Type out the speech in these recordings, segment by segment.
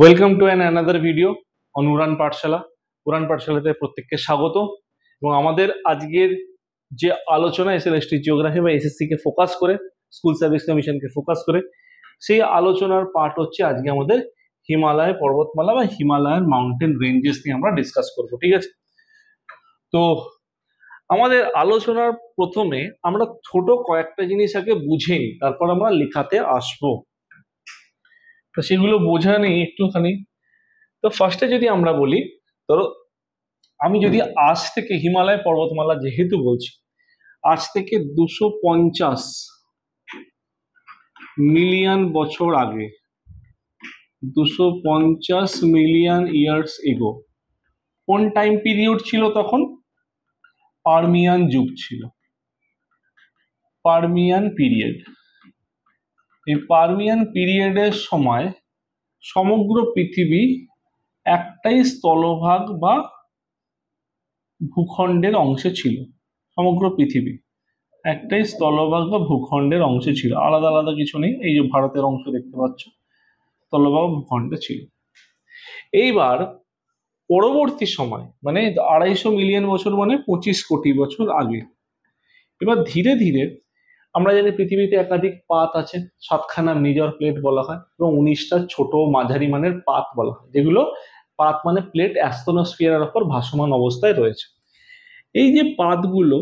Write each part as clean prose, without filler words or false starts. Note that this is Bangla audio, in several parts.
Welcome to another video on Udaan Pathshala. Udaan পাঠশালাতে প্রত্যেককে স্বাগত। এবং আমাদের আজকের যে আলোচনা এসএলএসটি জিওগ্রাফি বা এসএসসি কে ফোকাস করে, স্কুল সার্ভিস কমিশনকে ফোকাস করে, সেই আলোচনার পার্ট হচ্ছে আজকে আমাদের হিমালয় পর্বতমালা বা হিমালয়ান মাউন্টেন রেঞ্জেস নিয়ে আমরা ডিসকাস করব। ঠিক আছে, তো আমাদের আলোচনার প্রথমে আমরা ছোট কয়েকটা জিনিস আগে বুঝে নিই, তারপর আমরা লেখাতে আসবো। তো সেগুলো বোঝা নেই একটুখানি। তো ফার্স্টে যদি আমরা বলি, ধরো আমি যদি আজ থেকে হিমালয় পর্বতমালা যেহেতু বলছি, আজ থেকে 250 মিলিয়ন বছর আগে, 250 মিলিয়ন ইয়ার্স এগো, কোন টাইম পিরিয়ড ছিল তখন? পার্মিয়ান যুগ ছিল, পার্মিয়ান পিরিয়ড। এই পার্মিয়ান পিরিয়ডের সময় সমগ্র পৃথিবী একটাই স্থলভাগ বা ভূখণ্ডের অংশে ছিল। সমগ্র পৃথিবী একটাই স্থলভাগ বা ভূখণ্ডের অংশে ছিল, আলাদা আলাদা কিছু নেই। এই যে ভারতের অংশ দেখতে পাচ্ছ, স্থলভাগ ভূখণ্ডে ছিল। এইবার পরবর্তী সময় মানে 250 মিলিয়ন বছর মানে 25 কোটি বছর আগে, এবার ধীরে ধীরে আমরা জানি পৃথিবীতে একাধিক পাত আছে, 7খানা মেজর প্লেট বলা হয় এবং 19টা ছোট মাঝারি মানের পাত বলা হয়, যেগুলো পাত মানে প্লেট অ্যাস্ট্রোস্ফিয়ারের উপর ভাসমান অবস্থায় রয়েছে। এই যে পাতগুলো,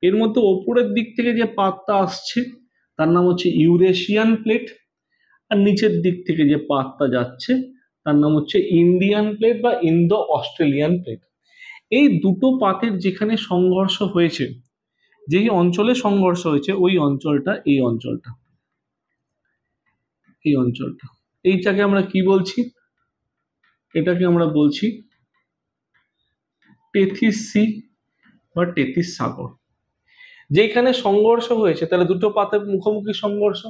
এর মধ্যে ওপরের দিক থেকে যে পাতটা আসছে তার নাম হচ্ছে ইউরেশিয়ান প্লেট, আর নিচের দিক থেকে যে পাতটা যাচ্ছে তার নাম হচ্ছে ইন্ডিয়ান প্লেট বা ইন্দো অস্ট্রেলিয়ান প্লেট। এই দুটো পাতের যেখানে সংঘর্ষ হয়েছে, যেই অঞ্চলে সংঘর্ষ হয়েছে ওই অঞ্চলটা, এই অঞ্চলটা, এই অঞ্চলটা, এইটাকে আমরা কি বলছি? এটাকে আমরা বলছি টেথিস সি বা টেথিস সাগর। যেখানে সংঘর্ষ হয়েছে, তাহলে দুটো পাতের মুখোমুখি সংঘর্ষ,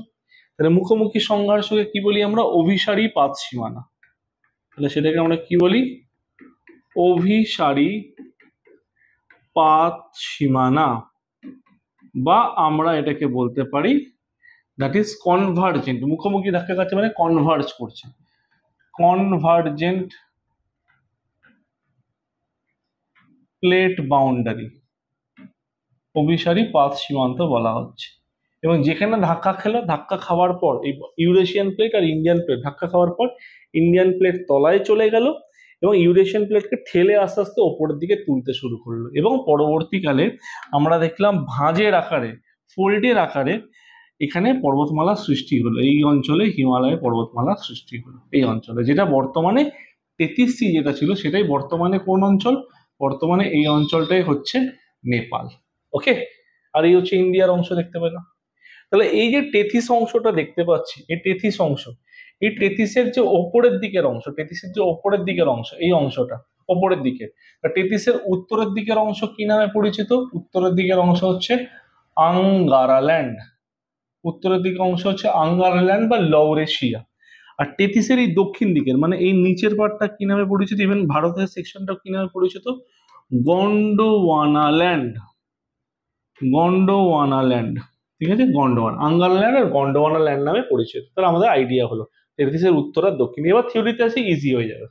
তাহলে মুখোমুখি সংঘর্ষকে কি বলি আমরা? অভিসারী পাত সীমানা। তাহলে সেটাকে আমরা কি বলি? অভিসারী পাত সীমানা, বা আমরা এটাকে বলতে পারি দ্যাট ইজ কনভার্জেন্ট। মুখোমুখি ধাক্কা খাচ্ছে মানে কনভার্জ করছে, কনভার্জেন্ট প্লেট বাউন্ডারি, অভিসারী পাত সীমান্ত বলা হচ্ছে। এবং যেখানে ধাক্কা খেলো, ধাক্কা খাওয়ার পর এই ইউরেশিয়ান প্লেট আর ইন্ডিয়ান প্লেট ধাক্কা খাওয়ার পর ইন্ডিয়ান প্লেট তলায় চলে গেল এবং ইউরেশিয়ান প্লেটকে ঠেলে আস্তে আস্তে ওপরের দিকে তুলতে শুরু করলো, এবং পরবর্তীকালে আমরা দেখলাম ভাঁজের আকারে, ফোল্ডের আকারে এখানে পর্বতমালা সৃষ্টি হলো। এই অঞ্চলে হিমালয় পর্বতমালা সৃষ্টি হলো, এই অঞ্চলে, যেটা বর্তমানে টেথিস সি যেটা ছিল সেটাই বর্তমানে কোন অঞ্চল? বর্তমানে এই অঞ্চলটাই হচ্ছে নেপাল। ওকে, আর এই হচ্ছে ইন্ডিয়ার অংশ দেখতে পেলাম। তাহলে এই যে টেথিস অংশটা দেখতে পাচ্ছি, এই টেথিস অংশ, এই টেথিসের যে ওপরের দিকের অংশ, টেথিসের যে ওপরের দিকের অংশ, এই অংশটা ওপরের দিকে, টেথিসের উত্তরের দিকের অংশ কি নামে পরিচিত? উত্তরের দিকের অংশ হচ্ছে আঙ্গারাল্যান্ড। উত্তরের দিকের অংশ হচ্ছে আঙ্গারাল্যান্ড বা লৌরেশিয়া। আর টেথিসের এই দক্ষিণ দিকের মানে এই নিচের পার্টটা কি নামে পরিচিত? ইভেন ভারতের সেকশনটা কি নামে পরিচিত? গন্ডোয়ানাল্যান্ড। গন্ডোয়ানাল্যান্ড, ঠিক আছে, গন্ডোয়ানা, আঙ্গারল্যান্ড আর গন্ডোয়ানা ল্যান্ড নামে পরিচিত। তাহলে আমাদের আইডিয়া হলো টেথিসের উত্তর আর দক্ষিণ। এবার থিওরিতে আসি, ইজি হয়ে যাবে।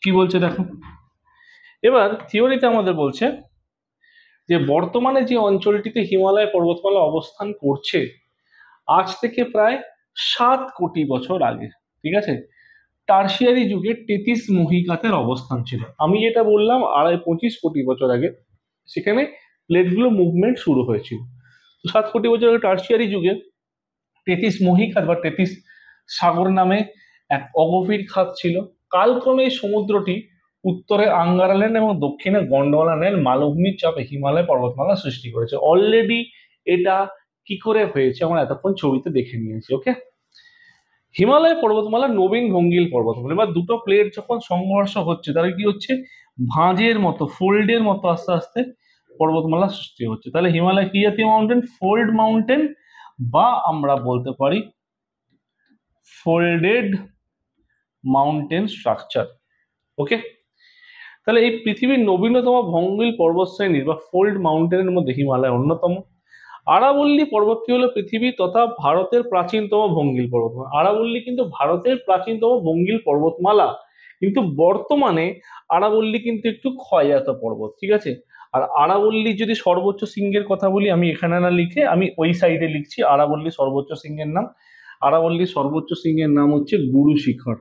কি বলছে দেখো, এবার থিওরিতে আমাদের বলছে যে বর্তমানে যে অঞ্চলটিতে হিমালয় পর্বতমালা অবস্থান করছে, আজ থেকে প্রায় 7 কোটি বছর আগে, ঠিক আছে, টারশিয়ারি যুগে টেথিস মহিকাতের অবস্থান ছিল। আমি যেটা বললাম 25 কোটি বছর আগে, সেখানে প্লেটগুলো মুভমেন্ট শুরু হয়েছিল। তো 7 কোটি বছর আগে টারশিয়ারি যুগে টেথিস মহিকাত বা টেথিস সাগর নামে এক অগভীর খাত ছিল। কালক্রমে এই সমুদ্রটি উত্তরে আঙ্গারাল্যান্ড এবং দক্ষিণে গন্ডোয়ানা ল্যান্ড মালভূমির চাপে হিমালয় পর্বতমালা সৃষ্টি করেছে। অলরেডি এটা কি করে হয়েছে আমরা এতক্ষণ ছবিতে দেখে নিয়েছি। ওকে, হিমালয় পর্বতমালা নবীন ভঙ্গিল পর্বতমালা। এবার দুটো প্লেট যখন সংঘর্ষ হচ্ছে, তাহলে কি হচ্ছে? ভাঁজের মতো, ফোল্ডের মতো আস্তে আস্তে পর্বতমালা সৃষ্টি হচ্ছে। তাহলে হিমালয় কি জাতীয় মাউন্টেন? ফোল্ড মাউন্টেন, বা আমরা বলতে পারি ফোল্ডেড মাউন্টেন স্ট্রাকচার। ওকে, তাহলে এই পৃথিবীর নবীনতম ভঙ্গিল পর্বতশ্রেণীর বা ফোল্ড মাউন্টেনের মধ্যে হিমালয় অন্যতম। আরাবল্লী পর্বতটি হলো পৃথিবী তথা ভারতের প্রাচীনতম ভঙ্গিল পর্বতমালা। আরাবল্লী কিন্তু ভারতের প্রাচীনতম ভঙ্গিল পর্বতমালা, কিন্তু বর্তমানে আরাবল্লী কিন্তু একটু ক্ষয়জাত পর্বত, ঠিক আছে। আর আরাবল্লী যদি সর্বোচ্চ শৃঙ্গের কথা বলি, আমি এখানে না লিখে আমি ওই সাইডে লিখছি আরাবল্লী সর্বোচ্চ শৃঙ্গের নাম। আরাবল্লী সর্বোচ্চ শৃঙ্গের নাম হচ্ছে গুরু শিখর।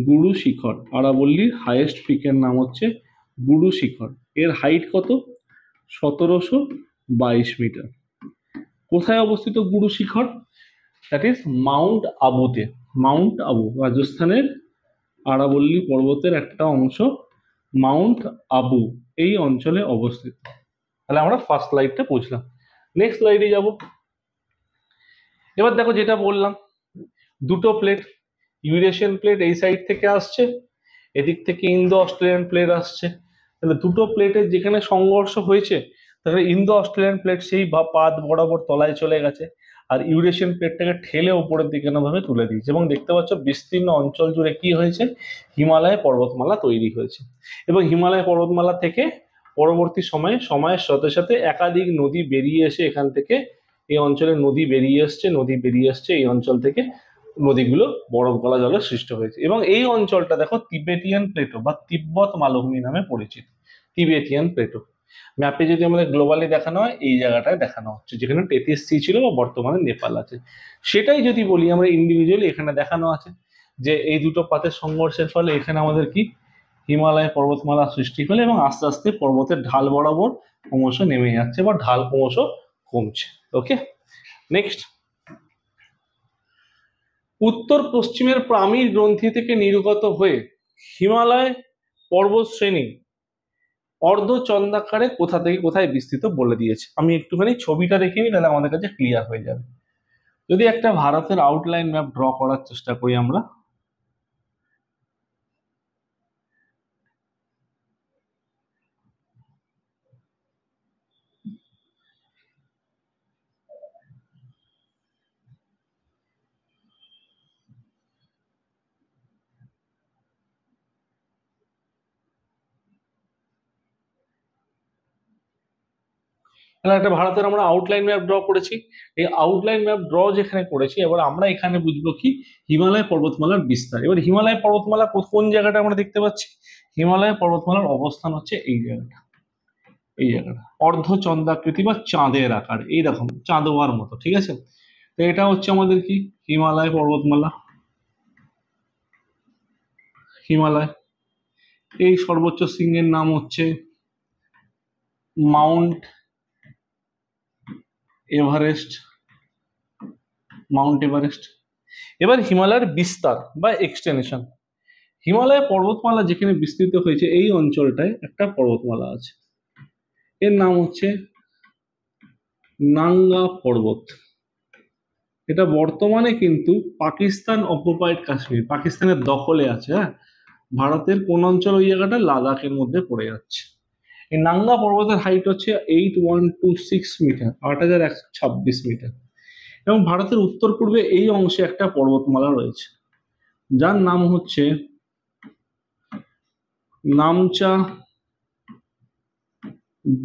গুরু শিখর, আরাবল্লীর হাইয়েস্ট পিকের নাম হচ্ছে গুরু শিখর। এর হাইট কত? 1722 মিটার। কোথায় অবস্থিত Guru Shikhar? That is mount আবুতে। মাউন্ট আবু রাজস্থানের আরাবল্লী পর্বতের একটা অংশ মাউন্ট আবু এই অঞ্চলে অবস্থিত। তাহলে আমরা ফার্স্ট স্লাইডটা বুঝলাম। নেক্সট স্লাইডে যাব। এবার দেখো যেটা বললাম, দুটো প্লেট, ইউরেশিয়ান প্লেট এই সাইড থেকে আসছে, এদিক থেকে ইন্দো অস্ট্রেলিয়ান প্লেট আসছে। তাহলে দুটো প্লেটের যেখানে সংঘর্ষ হয়েছে, তাহলে ইন্দো অস্ট্রেলিয়ান প্লেট সেই পাদ বরাবর তলায় চলে গেছে, আর ইউরেশিয়ান প্লেটটাকে ঠেলে উপরের দিকে ভাবে তুলে দিয়েছে। এবং দেখতে পাচ্ছ বিস্তীর্ণ অঞ্চল জুড়ে কি হয়েছে? হিমালয় পর্বতমালা তৈরি হয়েছে। এবং হিমালয় পর্বতমালা থেকে পরবর্তী সময়ের সাথে সাথে একাধিক নদী বেরিয়ে এসে এখান থেকে এই অঞ্চলে নদী বেরিয়ে এসছে এই অঞ্চল থেকে নদীগুলো বরফ গলা জলের সৃষ্টি হয়েছে। এবং এই অঞ্চলটা দেখো তিবেটিয়ান প্লেটো বা তিব্বত মালভূমি নামে পরিচিত। তিবেটিয়ান প্লেটো ম্যাপে যদি আমাদের গ্লোবালি দেখানো হয়, এই জায়গাটায় দেখানো হচ্ছে যেখানে টেথিস সি ছিল বা বর্তমানে নেপাল আছে। সেটাই যদি বলি আমরা ইন্ডিভিজুয়ালি, এখানে দেখানো আছে যে এই দুটো পাতের সংঘর্ষের ফলে এখানে আমাদের কি হিমালয় পর্বতমালা সৃষ্টি হলে এবং আস্তে আস্তে পর্বতের ঢাল বরাবর ক্রমশ নেমে যাচ্ছে বা ঢাল ক্রমশ কমছে। ওকে, নেক্সট। উত্তর পশ্চিমের পামির গ্রন্থি থেকে নির্গত হয়ে হিমালয় পর্বত শ্রেণী অর্ধচন্দ্রাকারে কোথা থেকে কোথায় বিস্তৃত বলে দিয়েছে। আমি একটুখানি ছবিটা দেখে নিই, তাহলে আমাদের কাছে ক্লিয়ার হয়ে যাবে। যদি একটা ভারতের আউটলাইন ম্যাপ ড্র করার চেষ্টা করি আমরা, একটা ভারতের আমরা আউটলাইন ম্যাপ ড্র করেছি। এই আউটলাইন ম্যাপ ড্র যেখানে করেছি, এবার আমরা এখানে বুঝবো কি হিমালয় পর্বতমালার বিস্তার। এবার হিমালয় পর্বতমালা কোন জায়গাটা আমরা দেখতে পাচ্ছি? হিমালয় পর্বতমালার অবস্থান হচ্ছে এই জায়গাটা, এই জায়গাটা অর্ধচন্দ্রাকৃতি বা চাঁদের আকার, এইরকম চাঁদোয়ার মতো, ঠিক আছে। তো এটা হচ্ছে আমাদের কি হিমালয় পর্বতমালা। হিমালয় এই সর্বোচ্চ শৃঙ্গের নাম হচ্ছে মাউন্ট এভারেস্ট। Mount Everest. এবার হিমালয়ের বিস্তার বা এক্সটেনশন। হিমালয় পর্বতমালা যেখানে বিস্তৃত হয়েছে এই অঞ্চলটায় একটা পর্বতমালা আছে, এর নাম হচ্ছে নাঙ্গা পর্বত। এটা বর্তমানে কিন্তু পাকিস্তান অকুপাইড কাশ্মীর, পাকিস্তানের দখলে আছে। হ্যাঁ, ভারতের কোন অঞ্চল? ওই জায়গাটা লাদাখের মধ্যে পড়ে যাচ্ছে। এই নাঙ্গা পর্বতের হাইট হচ্ছে 8126 মিটার, 8126 মিটার। এবং ভারতের উত্তর পূর্বে এই অংশে একটা পর্বতমালা রয়েছে যার নাম হচ্ছে নামচা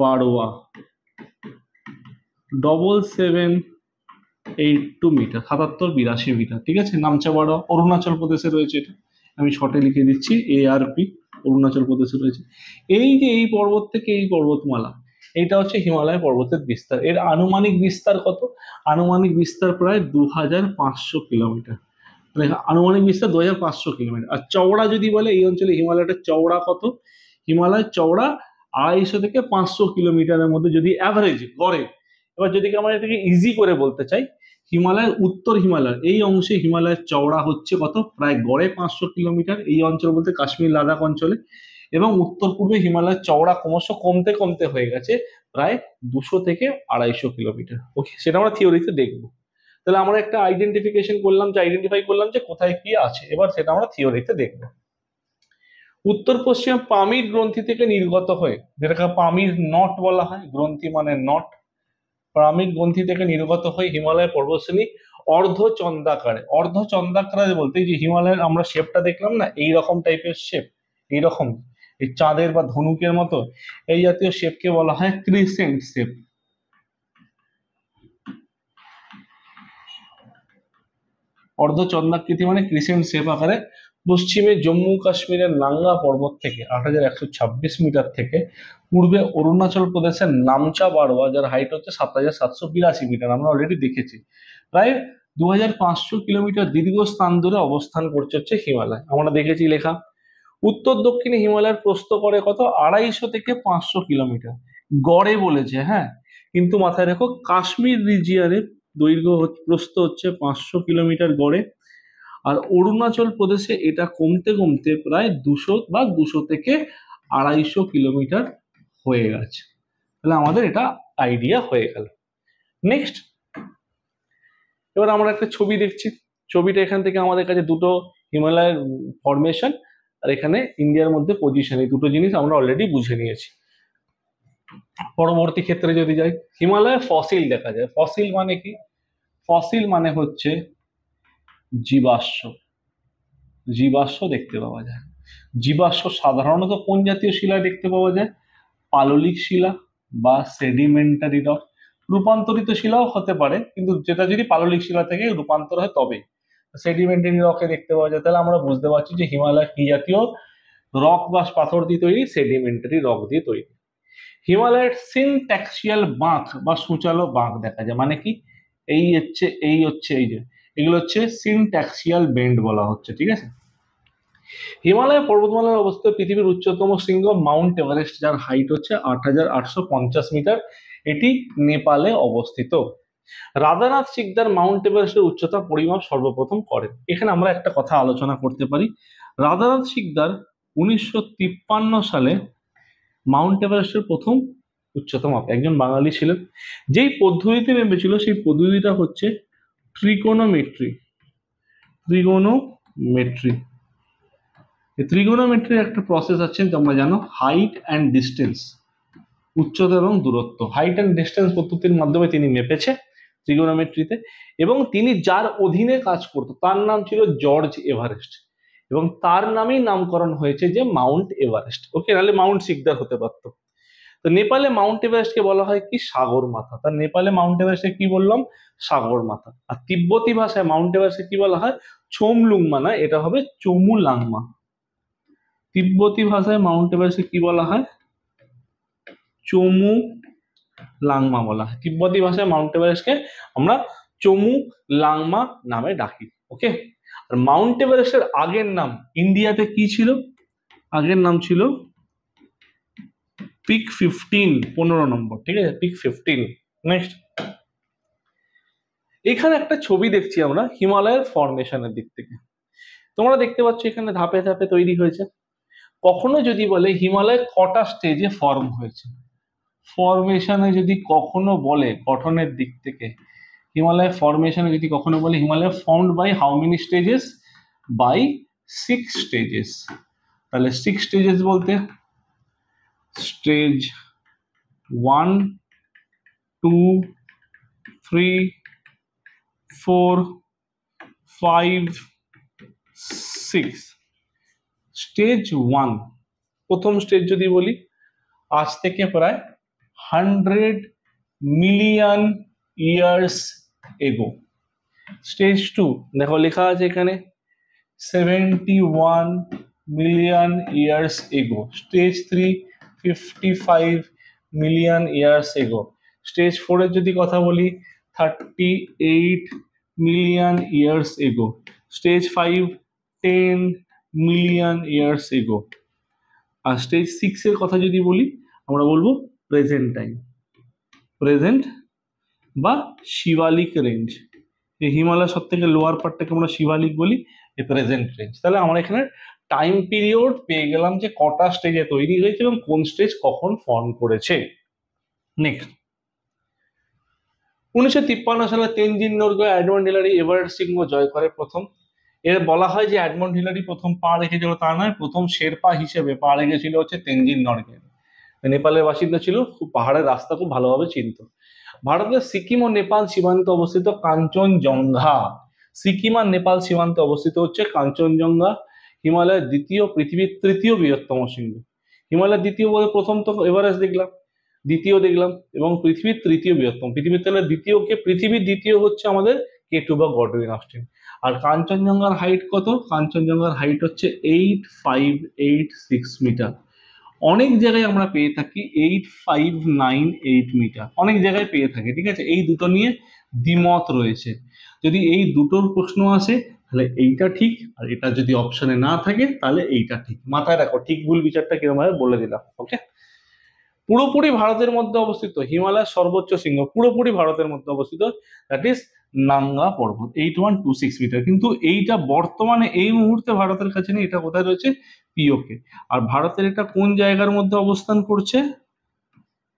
বারোয়া, 7782 মিটার, 7782 মিটার, ঠিক আছে। নামচা বারোয়া অরুণাচল প্রদেশে রয়েছে। এটা আমি শর্টে লিখে দিচ্ছি, ARP, অরুণাচল প্রদেশে রয়েছে। এই যে এই পর্বত থেকে এই পর্বতমালা, এইটা হচ্ছে হিমালয় পর্বতের বিস্তার। এর আনুমানিক বিস্তার কত? আনুমানিক বিস্তার প্রায় 2500 কিলোমিটার, মানে আনুমানিক বিস্তার 2500 কিলোমিটার। আর চওড়া যদি বলে, এই অঞ্চলে হিমালয়টা চওড়া কত? হিমালয় চওড়া 250 থেকে 500 কিলোমিটারের মধ্যে যদি অ্যাভারেজ গড়ে। এবার যদি আমরা এটাকে ইজি করে বলতে চাই, হিমালয়ের উত্তর হিমালয় এই অংশে হিমালয়ের চওড়া হচ্ছে কত? প্রায় গড়ে 500 কিলোমিটার এই অঞ্চল বলতে কাশ্মীর লাদাখ অঞ্চলে। এবং উত্তর পূর্বে হিমালয়ের চওড়া ক্রমশ কমতে কমতে হয়ে গেছে প্রায় 200 থেকে 250 কিলোমিটার। ওকে, সেটা আমরা থিওরিতে দেখবো। তাহলে আমরা একটা আইডেন্টিফাই করলাম যে কোথায় কি আছে। এবার সেটা আমরা থিওরিতে দেখবো। উত্তর পশ্চিমে পামির গ্রন্থি থেকে নির্গত হয়ে, যেটাকে পামির নট বলা হয়, গ্রন্থি মানে নট, পামির গ্রন্থি থেকে নির্গত হয়ে হিমালয় পর্বতশ্রেণী অর্ধচন্দ্রাকারে বলতে যে হিমালয়ের আমরা শেপটা দেখলাম না, এইরকম টাইপের শেপ, এইরকম এই চাঁদের বা ধনুকের মতো এই জাতীয় শেপকে বলা হয় ক্রিসেন্ট শেপ। অর্ধচন্দ্রাকৃতি মানে ক্রিসেন্ট শেপ আকারে। পশ্চিমে জম্মু কাশ্মীরের নাঙ্গা পর্বত থেকে ৮১২৬ মিটার থেকে, পূর্বে অরুণাচল প্রদেশের নামচা বারোয়া, যার হাইট হচ্ছে ৭৭৮২ মিটার, আমরা অলরেডি দেখেছি। প্রায় ২৫০০ কিলোমিটার দীর্ঘ স্থান ধরে অবস্থান করছে হচ্ছে হিমালয়, আমরা দেখেছি লেখা। উত্তর দক্ষিণে হিমালয়ের প্রস্থ করে কত? ২৫০ থেকে ৫০০ কিলোমিটার গড়ে বলেছে, হ্যাঁ। কিন্তু মাথায় রেখো, কাশ্মীর রিজিয়নের দৈর্ঘ্য প্রস্থ হচ্ছে ৫০০ কিলোমিটার গড়ে, আর অরুণাচল প্রদেশে এটা কমতে কমতে প্রায় ২০০ বা ২০০ থেকে ২৫০ কিলোমিটার হয়ে গেছে। তাহলে আমাদের এটা আইডিয়া হয়ে গেল। নেক্সট, এবার আমরা একটা ছবি দেখছি। ছবিটা এখান থেকে আমাদের কাছে দুটো হিমালয়ের ফরমেশন আর এখানে ইন্ডিয়ার মধ্যে পজিশন, এই দুটো জিনিস আমরা অলরেডি বুঝে নিয়েছি। পরবর্তী ক্ষেত্রে যদি যাই, হিমালয়ে ফসিল দেখা যায়। ফসিল মানে কি? ফসিল মানে হচ্ছে জীবাশ্ম। জীবাশ্ম দেখতে পাওয়া যায়। জীবাশ্ম সাধারণত কোন জাতীয় শিলায় দেখতে পাওয়া যায়? পাললিক শিলা বা সেডিমেন্টারি রক। রূপান্তরিত শিলাও হতে পারে, কিন্তু যেটা যদি পাললিক শিলা থেকে রূপান্তর হয় তবে সেডিমেন্টারি রকে দেখতে পাওয়া যায়। তাহলে আমরা বুঝতে পারছি যে হিমালয় কি জাতীয় রক বা পাথর দিয়ে তৈরি? সেডিমেন্টারি রক দিয়ে তৈরি। হিমালয়ের সিনট্যাক্সিয়াল বাঁক বা সূচালো বাঁক দেখা যায়। মানে কি? এই যে এগুলো হচ্ছে সিনট্যাক্সিয়াল বেন্ড বলা হচ্ছে, ঠিক আছে। হিমালয় পর্বতমালার অবস্থিত পৃথিবীর উচ্চতম শৃঙ্গ মাউন্ট এভারেস্ট, যার হাইট হচ্ছে ৮৮৫০ মিটার, এটি নেপালে অবস্থিত। রাধানাথ সিকদার মাউন্ট এভারেস্টের উচ্চতা পরিমাপ সর্বপ্রথম করেন। এখানে আমরা একটা কথা আলোচনা করতে পারি। রাধানাথ সিকদার ১৯৫৩ সালে মাউন্ট এভারেস্টের প্রথম উচ্চতা মাপ, একজন বাঙালি ছিলেন। যেই পদ্ধতিতে মেপেছিল সেই পদ্ধতিটা হচ্ছে ট্রিগোনোমেট্রি। ত্রিগোনোমেট্রির একটা প্রসেস আছে, তোমরা জানো, হাইট অ্যান্ড ডিস্টেন্স, উচ্চতা এবং দূরত্ব। হাইট অ্যান্ড ডিস্টেন্স পদ্ধতির মাধ্যমে তিনি মেপেছে ত্রিগোনোমেট্রিতে, এবং তিনি যার অধীনে কাজ করতো তার নাম ছিল জর্জ এভারেস্ট, এবং তার নামেই নামকরণ হয়েছে যে মাউন্ট এভারেস্ট। ওকে, নাহলে মাউন্ট সিকদার হতে পারতো। তো নেপালে মাউন্ট এভারেস্টকে বলা হয় কি? সাগর মাথা। তার নেপালে মাউন্ট এভারেস্টকে কি বললাম? সাগর মাথা। আর তিব্বতী ভাষায় মাউন্ট এভারেস্টকে কি বলা হয়? চোমলুংমা, না, এটা হবে চমুলাংমা। তিব্বতী ভাষায় মাউন্ট এভারেস্টকে কি বলা হয়? চমু লাংমা বলা হয়। তিব্বতী ভাষায় মাউন্ট এভারেস্টকে আমরা চমু লাংমা নামে ডাকি। ওকে, আর মাউন্ট এভারেস্টের আগের নাম ইন্ডিয়াতে কি ছিল? আগের নাম ছিল পিক 15, 15 নম্বর, ঠিক আছে, পিক 15। নেক্সট, এখানে একটা ছবি দেখছি আমরা হিমালয়ের ফরমেশনের দিক থেকে। তোমরা দেখতে পাচ্ছ এখানে ধাপে ধাপে তৈরি হয়েছে। কখনো যদি বলে হিমালয় কটা স্টেজে ফর্ম হয়েছে, ফরমেশনে যদি কখনো বলে গঠনের দিক থেকে, হিমালয় ফরমেশনে যদি কখনো বলে Himalaya formed by how many stages? By 6 stages. তাহলে 6 স্টেজেস বলতে স্টেজ 1, 2, 3, 4, 5, 6। স্টেজ 1, প্রথম স্টেজ যদি বলি, আজ থেকে প্রায় 100 মিলিয়ন ইয়ার্স এগো। স্টেজ 2, দেখো লেখা আছে এখানে 71 million years ago. Stage 3, 55 million years ago. Stage 4 এর যদি কথা বলি 38 million years ago. Stage 5, 10 million years ago. আর স্টেজ 6 এর কথা যদি বলি, আমরা বলবো প্রেজেন্ট টাইম, প্রেজেন্ট বা শিবালিক রেঞ্জ। এই হিমালয় সব থেকে লোয়ার পার্টটাকে আমরা শিবালিক বলি, এই প্রেজেন্ট রেঞ্জ। তাহলে আমরা এখানে টাইম পিরিয়ড পেয়ে গেলাম যে কটা স্টেজে তৈরি হয়েছে এবং কোন স্টেজ কখন ফর্ম করেছে। নেক্সট, 1953 সালে Tenzing Norgay Edmund Hillary Everest শৃঙ্গ জয় করে প্রথম। এর বলা হয় যে এডমন্ড হিলারি প্রথম পা রেখেছিল, তা নয়, প্রথম শেরপা হিসেবে পা রেখেছিল হচ্ছে তেনজিং নরগে। নেপালের বাসিন্দা ছিল, খুব পাহাড়ের রাস্তা খুব ভালোভাবে চিনত। ভারতের সিকিম ও নেপাল সীমান্তে অবস্থিত কাঞ্চনজঙ্ঘা, সিকিম আর নেপাল সীমান্তে অবস্থিত হচ্ছে কাঞ্চনজঙ্ঘা হিমালয়ের দ্বিতীয়, পৃথিবীর তৃতীয় বৃহত্তম শৃঙ্গ। হিমালয়ের দ্বিতীয় বলে প্রথম তো এভারেস্ট দেখলাম, দ্বিতীয় দেখলাম, এবং পৃথিবীর তৃতীয় বৃহত্তম। পৃথিবীর তাহলে দ্বিতীয় কে? পৃথিবীর দ্বিতীয় হচ্ছে আমাদের K2 বা গডউইন অস্টিন। আর কাঞ্চনজঙ্ঘার হাইট কত? কাঞ্চনজঙ্ঘার হাইট হচ্ছে 8586 মিটার। অনেক জায়গায় আমরা পেয়ে থাকি 8598 মিটার, অনেক জায়গায় পেয়ে থাকি, ঠিক আছে। এই দুটো নিয়ে দ্বিমত রয়েছে। যদি এই দুটোর প্রশ্ন আসে তাহলে এইটা ঠিক, আর এটা যদি অপশনে না থাকে তাহলে এইটা ঠিক। মাথায় রাখো, ঠিক ভুল বিচারটা কিরকম ভাবে বলে দিলাম। ওকে, পুরোপুরি ভারতের মধ্যে অবস্থিত হিমালয়ের সর্বোচ্চ শৃঙ্গ, পুরোপুরি ভারতের মধ্যে অবস্থিত, দ্যাট ইজ নাঙ্গা পর্বত, 8126 মিটার। কিন্তু এইটা বর্তমানে এই মুহূর্তে ভারতের কাছে নেই, এটা কোথায় রয়েছে? পিওকে। আর ভারতের এটা কোন জায়গার মধ্যে অবস্থান করছে?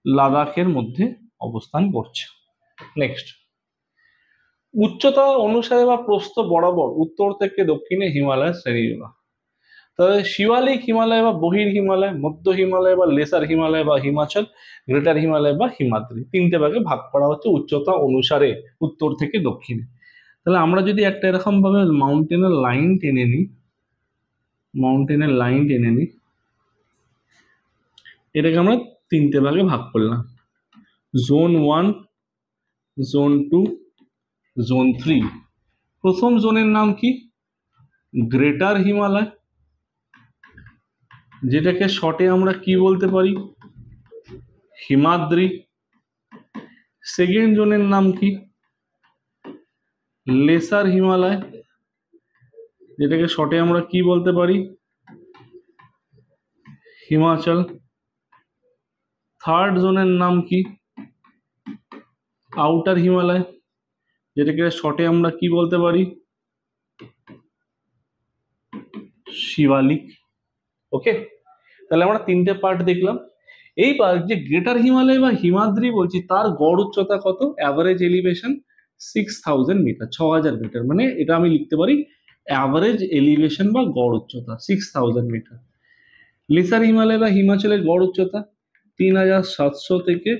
লাদাখের মধ্যে অবস্থান করছে। নেক্সট, উচ্চতা অনুসারে বা প্রস্থ বরাবর উত্তর থেকে দক্ষিণে হিমালয়ের শ্রেণীবিভাগ। তাহলে শিবালিক হিমালয় বা বহির হিমালয়, মধ্য হিমালয় বা লেসার হিমালয় বা হিমাচল, গ্রেটার হিমালয় বা হিমাদ্রি, তিনটে ভাগে ভাগ করা হচ্ছে উচ্চতা অনুসারে উত্তর থেকে দক্ষিণে। তাহলে আমরা যদি একটা এরকম ভাবে মাউন্টেনের লাইন টেনে নিই, এটাকে আমরা তিনটে ভাগে ভাগ করলাম, জোন 1, জোন 2, জোন 3। প্রথম জোনের নাম কি? গ্রেটার হিমালয়, যেটাকে শর্টে আমরা কি বলতে পারি? হিমাদ্রি। সেকেন্ড জোনের নাম কি? লেসার হিমালয়, যেটাকে শর্টে আমরা কি বলতে পারি? হিমাচল। থার্ড জোনের নাম কি? আউটার হিমালয়, যেটাকে শর্টে আমরা কি বলতে পারি? শিবালিক। ওকে, তাহলে আমরা তিনটে পার্ট দেখলাম। এইবার যে গ্রেটার হিমালয় বা হিমাদ্রি বলছি, তার গড় উচ্চতা কত? Average elevation 6000 metre, 6000 metre. মানে এটা আমি লিখতে পারি অ্যাভারেজ এলিভেশন বা গড় উচ্চতা 6000 মিটার। লেসার হিমালয় বা হিমাচলের গড় উচ্চতা 3700 থেকে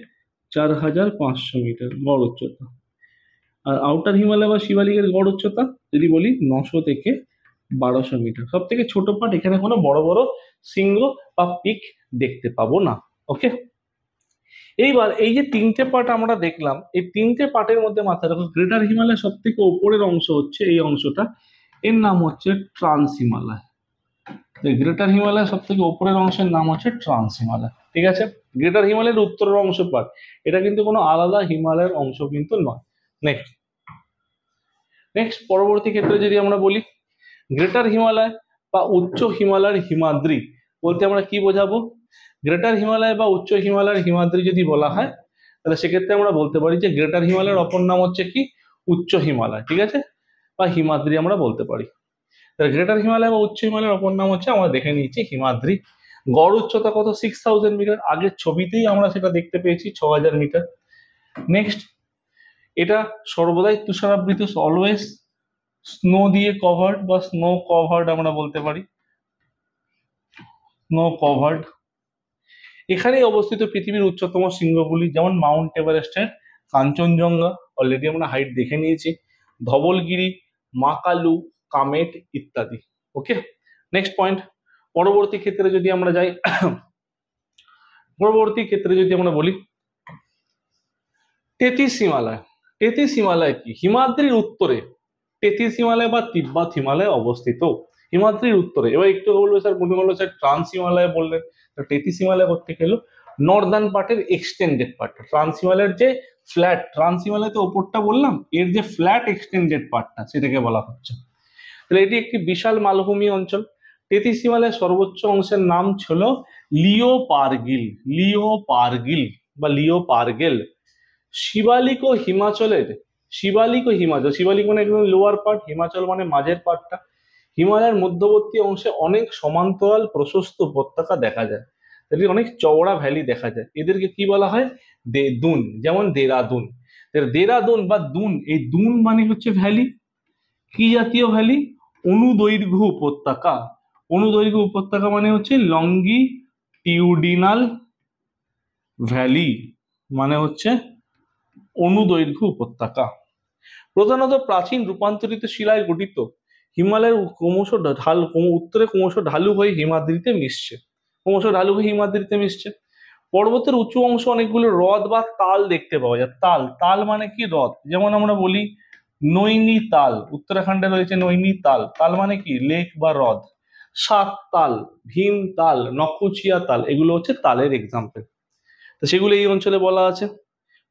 4500 মিটার গড় উচ্চতা। আর আউটার হিমালয় বা শিবালিকের গড় উচ্চতা যদি বলি 900 থেকে 1200 মিটার। সব থেকে ছোট পার্ট, এখানে কোনো বড় বড় শৃঙ্গ বা পিক দেখতে পাবো না। ওকে, এইবার এই যে তিনটে পার্ট আমরা দেখলাম, এই তিনটে পার্টের মধ্যে মাথায় রাখো, গ্রেটার হিমালয় সব থেকে উপরের অংশ হচ্ছে এই অংশটা, এর নাম হচ্ছে ট্রান্স হিমালয়। গ্রেটার হিমালয় সব থেকে উপরের অংশের নাম হচ্ছে ট্রান্স হিমালয়, ঠিক আছে। গ্রেটার হিমালয়ের উত্তরের অংশ পার্ট, এটা কিন্তু কোনো আলাদা হিমালয়ের অংশ কিন্তু নয়। নেক্সট পরবর্তী ক্ষেত্রে যদি আমরা বলি, গ্রেটার হিমালয় বা উচ্চ হিমালয়ের হিমাদ্রি বলতে আমরা কি বোঝাবো? গ্রেটার হিমালয় বা উচ্চ হিমালয়ের হিমাদ্রি যদি বলা হয়, তাহলে সেক্ষেত্রে আমরা বলতে পারি যে গ্রেটার হিমালয়ের অপর নাম হচ্ছে কি? উচ্চ হিমালয়, ঠিক আছে, বা হিমাদ্রি আমরা বলতে পারি। তাহলে গ্রেটার হিমালয় বা উচ্চ হিমালয়ের অপর নাম হচ্ছে, আমরা দেখে নিয়েছি, হিমাদ্রি। গড় উচ্চতা কত? 6000 মিটার। আগের ছবিতেই আমরা সেটা দেখতে পেয়েছি, 6000 মিটার। নেক্সট, এটা সর্বদাই তুষারাবৃত, অলওয়েজ স্নো দিয়ে কভার্ড বা স্নো কভার্ড আমরা বলতে পারি, স্নো কভার্ড। এখানেই অবস্থিত পৃথিবীর উচ্চতম শৃঙ্গগুলি, যেমন মাউন্ট এভারেস্টের কাঞ্চনজঙ্ঘা, অলরেডি আমরা হাইট দেখে নিয়েছি, ধবলগিরি, মাকালু, কামেট ইত্যাদি। ওকে, নেক্সট পয়েন্ট। পরবর্তী ক্ষেত্রে যদি আমরা যাই, পরবর্তী ক্ষেত্রে যদি আমরা বলি তেতিস হিমালয়। তেতিস হিমালয় কি? হিমাদ্রির উত্তরে তেতিস হিমালয় বা তিব্বত হিমালয় অবস্থিত, হিমাদ্রির উত্তরে। এবার একটু বলবো স্যার, মনে হলো স্যার ট্রান্স হিমালয় বললেন, তেতিস হিমালয় করতে গেলো নর্দার্ন পার্টের এক্সটেন্ডেড পার্টটা, ট্রান্স হিমালয়ের যে ফ্ল্যাট, ট্রান্স হিমালয় তো ওপরটা বললাম, এর যে ফ্ল্যাট এক্সটেন্ডেড পার্টটা সেটাকে বলা হচ্ছে। তাহলে এটি একটি বিশাল মালভূমি অঞ্চল। তেতিস হিমালয়ের সর্বোচ্চ অংশের নাম ছিল লিওপারগিল, লিওপারগিল বা লিওপারগেল। শিবালিক ও হিমাচলের, শিবালিক ও হিমাচল, শিবালিক মানে একদম লোয়ার পার্ট, হিমাচল মানে মাঝের পার্টটা। হিমালয়ের মধ্যবর্তী অংশে অনেক সমান্তরাল প্রশস্ত উপত্যকা দেখা যায়, এদের অনেক চওড়া ভ্যালি দেখা যায়। এদেরকে কি বলা হয়? দুন, যেমন দেরাদুন। দেরাদুন বা দুন, এই দুন মানে হচ্ছে ভ্যালি। কি জাতীয় ভ্যালি? অনুদৈর্ঘ্য উপত্যকা। অনুদৈর্ঘ্য উপত্যকা মানে হচ্ছে লঙ্গিটিউডিনাল ভ্যালি, মানে হচ্ছে অনুদৈর্ঘ্য উপত্যকা। প্রধানত প্রাচীন রূপান্তরিত শিলায় গঠিত, হিমালয়ের ক্রমশ ঢাল, উত্তরে ক্রমশ ঢালু হয়ে হিমাদ্রিতে মিশছে, ক্রমশ ঢালু হয়ে হিমাদ্রিতে মিশছে। পর্বতের উঁচু অংশ অনেকগুলো হ্রদ বা তাল দেখতে পাওয়া যায়। তাল, তাল মানে কি? হ্রদ। যেমন আমরা বলি নৈনিতাল, উত্তরাখণ্ডে রয়েছে নৈনিতাল। তাল মানে কি? লেক বা হ্রদ। সাত তাল, ভীমতাল, নখুচিয়া তাল, এগুলো হচ্ছে তালের এক্সাম্পল। তো সেগুলো এই অঞ্চলে বলা আছে।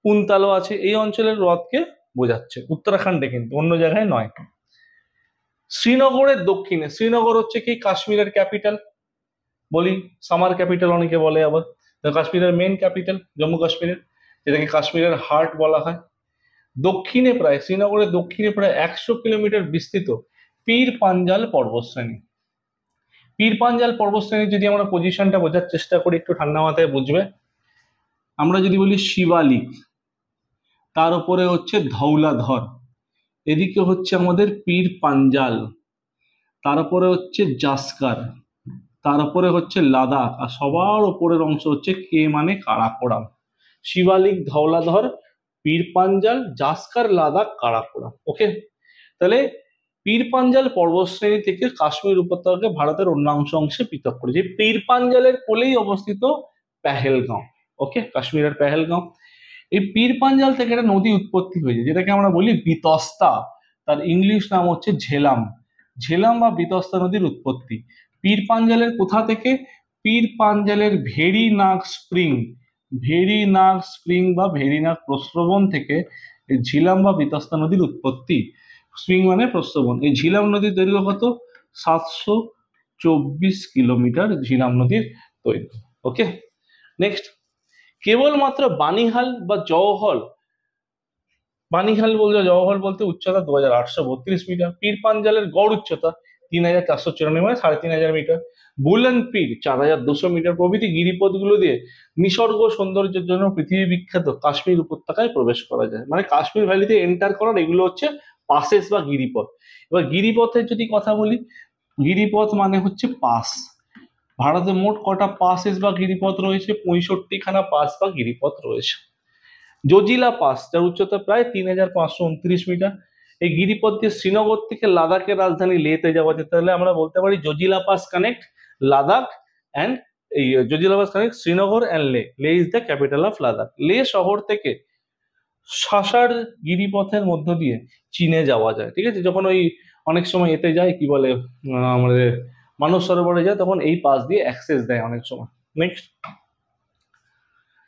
পুনতালও আছে, এই অঞ্চলের হ্রদকে বোঝাচ্ছে, উত্তরাখণ্ডে, কিন্তু অন্য জায়গায় নয়। শ্রীনগরের দক্ষিণে, শ্রীনগর হচ্ছে কি কাশ্মীরের ক্যাপিটাল, বলি সামার ক্যাপিটাল অনেকে বলে, আবার কাশ্মীরের মেন ক্যাপিটাল জম্মু কাশ্মীরের, যেটাকে কাশ্মীরের হার্ট বলা হয়। দক্ষিণে প্রায়, শ্রীনগরের দক্ষিণে প্রায় 100 কিলোমিটার বিস্তৃত পীর পাঞ্জাল পর্বতশ্রেণী। পীর পাঞ্জাল পর্বতশ্রেণীর যদি আমরা পজিশনটা বোঝার চেষ্টা করি, একটু ঠান্ডা মাথায় বুঝবে। আমরা যদি বলি শিবালিক, তার উপরে হচ্ছে ধৌলাধর, এদিকে হচ্ছে আমাদের পীর পাঞ্জাল, তার উপরে হচ্ছে জাস্কার, তার উপরে হচ্ছে লাদাখ, আর সবার উপরের অংশ হচ্ছে কে মানে কারাকোরাম। শিবালিক, ধৌলাধর, পীর পাঞ্জাল, জাস্কার, লাদাখ, কারাকোরাম। ওকে, তাহলে পীর পাঞ্জাল পর্বতশ্রেণী থেকে কাশ্মীর উপত্যকাকে ভারতের অন্যান্য অংশে পৃথক করেছে। পীর পাঞ্জালের কোলেই অবস্থিত পেহেলগাঁও। ওকে, কাশ্মীরের পেহেলগাঁও। এই পীর পাঞ্জাল থেকে একটা নদী উৎপত্তি হয়েছে, যেটাকে আমরা বলি বিতস্তা, তার ইংলিশ নাম হচ্ছে ঝেলাম। ঝেলাম বা বিতস্তা নদীর উৎপত্তি পীর পাঞ্জালের কোথা থেকে? পীর পাঞ্জালের ভেরিনাগ স্প্রিং, ভেরিনাগ স্প্রিং বা ভেরিনাগ প্রস্রবণ থেকে এই ঝিলাম বা বিতস্তা নদীর উৎপত্তি। স্প্রিং মানে প্রস্রবণ। এই ঝিলাম নদীর দৈর্ঘ্য কত? 724 কিলোমিটার ঝিলাম নদীর দৈর্ঘ্য। ওকে, নেক্সট, কেবলমাত্র বানিহাল বা জওহল, বানিহাল বলতে জওহল বলতে উচ্চতা 2832 মিটার, পীর পাঞ্জালের গড় উচ্চতা 3494 মানে 3500 মিটার, বুলন পীর 4200 মিটার প্রভৃতি গিরিপথগুলো দিয়ে নিসর্গ সৌন্দর্যের জন্য পৃথিবী বিখ্যাত কাশ্মীর উপত্যকায় প্রবেশ করা যায়। মানে কাশ্মীর ভ্যালিতে এন্টার করার এগুলো হচ্ছে পাসেস বা গিরিপথ। এবার গিরিপথের যদি কথা বলি, গিরিপথ মানে হচ্ছে পাস। ভারতে মোট কটা পাসেস বা গিরিপথ রয়েছে? 65খানা পাস বা গিরিপথ রয়েছে। জজিলা পাস, যার উচ্চতা প্রায় 3529 মিটার, এই গিরিপথ দিয়ে শ্রীনগর থেকে লাদাখের রাজধানী লেতে যাওয়া যেতে হলে আমরা বলতে পারি Zojila pass connect Ladakh and এই Zojila pass connect Srinagar and Leh. Leh is the capital of Ladakh. Leh শহর থেকে সাসার গিরিপথের মধ্য দিয়ে চীনে যাওয়া যায়। ঠিক আছে, যখন ওই অনেক সময় এতে যায়, কি বলে, আমাদের মানস সরোবরে যায়, তখন এই পাস দিয়ে অ্যাক্সেস দেয় অনেক সময়। নেক্সট,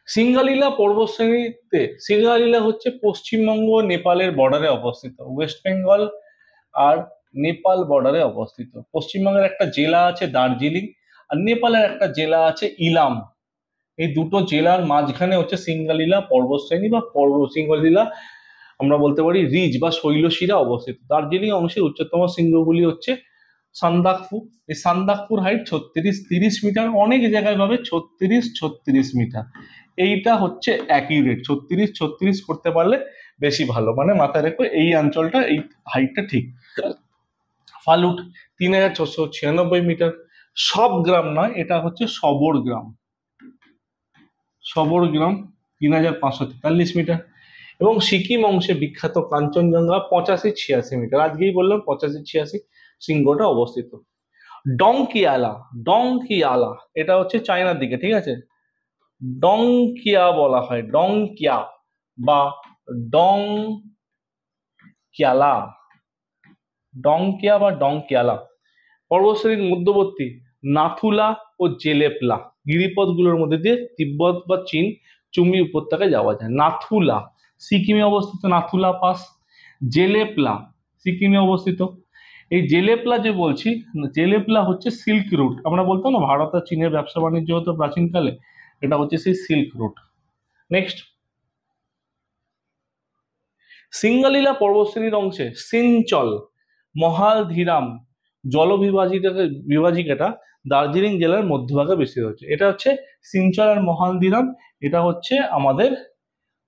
সিঙ্গালীলা পর্বতশ্রেণীতে, সিঙ্গালীলা হচ্ছে পশ্চিমবঙ্গ নেপালের বর্ডারে অবস্থিত, ওয়েস্ট বেঙ্গল আর নেপাল বর্ডারে অবস্থিত। পশ্চিমবঙ্গের একটা জেলা আছে দার্জিলিং, আর নেপালের একটা জেলা আছে ইলাম। এই দুটো জেলার মাঝখানে হচ্ছে সিঙ্গালীলা পর্বতশ্রেণী বা সিঙ্গালীলা আমরা বলতে পারি রিজ বা শৈলশিরা অবস্থিত। দার্জিলিং অংশের উচ্চতম শৃঙ্গগুলি হচ্ছে সান্দাকফু। এই সান্দাকফুর হাইট 36-30 মিটার, অনেক জায়গায় ভাবে 36-36 মিটার। এইটা হচ্ছে অ্যাকিউরেট, 36-36 করতে পারলে বেশি ভালো, মানে মাথায় রেখো এই অঞ্চলটা, এই হাইটটা ঠিক। ফালুট 3696 মিটার। সব গ্রাম নয়, এটা হচ্ছে সবর গ্রাম, সবর গ্রাম 3543 মিটার। এবং সিকিম অংশে বিখ্যাত কাঞ্চনজঙ্ঘা 85-86 মিটার, আজকেই বললাম 85-86 শৃঙ্গটা অবস্থিত। ডংকিয়ালা, ডংকিয়ালা এটা হচ্ছে চায়নার দিকে, ঠিক আছে, ডংকিয়া বলা হয়, ডংকিয়া বা ডংকিয়ালা, ডংকিয়া বা ডংকিয়ালা পর্বতশ্রেণীর মধ্যবর্তী নাথুলা ও জেলেপলা গিরিপথগুলোর মধ্যে দিয়ে তিব্বত বা চীন চুম্বি উপত্যকায় যাওয়া যায়। নাথুলা সিকিমে অবস্থিত, নাথুলা পাস। জেলেপলা সিকিমে অবস্থিত। এই জেলেপলা যে বলছি, জেলেপলা হচ্ছে সিল্ক রুট, আমরা বলতাম না ভারত আর চীনের ব্যবসা বাণিজ্য হতো প্রাচীনকালে, এটা হচ্ছে সেই সিল্ক রুট। নেক্সট, সিঙ্গালীলা পর্বতশ্রেণীর অংশে সিনচল মহালধীরাম বিভাজিকাটা দার্জিলিং জেলার মধ্যভাগে বিস্তৃত হচ্ছে। এটা হচ্ছে সিনচল আর মহালধীরাম, এটা হচ্ছে আমাদের